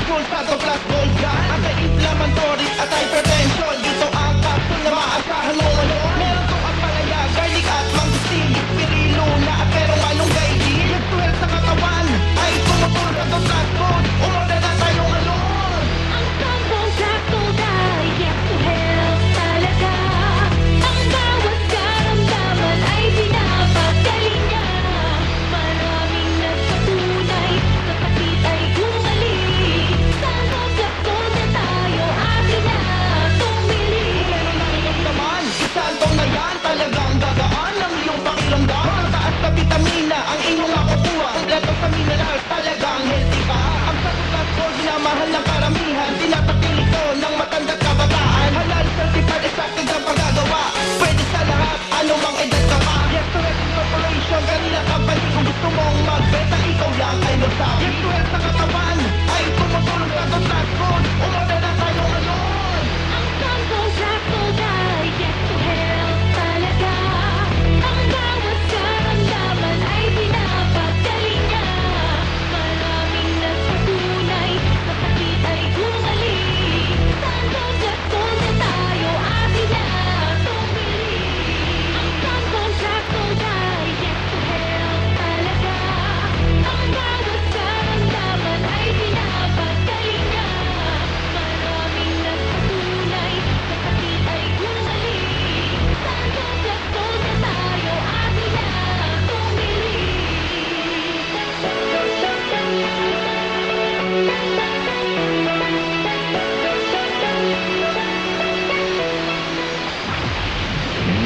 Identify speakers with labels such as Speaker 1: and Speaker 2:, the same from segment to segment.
Speaker 1: Sulfato plus gold gun, anti-inflammatory at hypertension. Dito ang capsule na maaasahan mo ngayon. Meron tong ampalaya, garlic at mangustin, spirulina at merong malunggay din. Yung 12 sa katawan ay tumutulong sa plus gold. Umorder na tayo ngayon.
Speaker 2: Ang sampung sakto diet to health talaga. Ang bawat karamdaman ay pinapagaling niya. Maraming nagpatunay, sa sakit ay gumaling. Sampung sakto na tayo, akin na tumili.
Speaker 1: Naman, isantong na yan, talagang gagaan ng iyong pakiramdam. Mataas na vitamina ang inyong makukuha. Kompleto sa mineral, talagang healthy ka. Ang Sato Plus Gold, minamahal ng karamihan. Tinatatil ito ng matandang kabataan. Halal, certified, effective ang paggagawa. Pwede sa lahat, anumang edad ka pa. Yes to Health Corporation, kanila company. Kung gusto mong magbenta, ikaw lang ay magsabi. Yes to Health sa katawan ay tumutulong sa Sato Plus Gold. Umorder na tayo ngayon.
Speaker 2: Ang sampung sakto diet to health talaga. Ang bawat karamdaman ay pinapagaling niya. Maraming nagpatunay, sa sakit ay gumaling. Sampung sakto na tayo, akin na tumili. Ang sampung sakto diet to health talaga. Ang bawat karamdaman ay pinapagaling niya. Maraming nagpatunay, sa sakit ay gumaling. Sampung sakto na tayo, akin na tumili.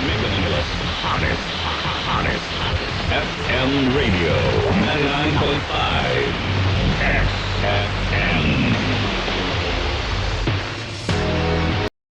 Speaker 3: Minneapolis hottest FM radio 99.5 XFM.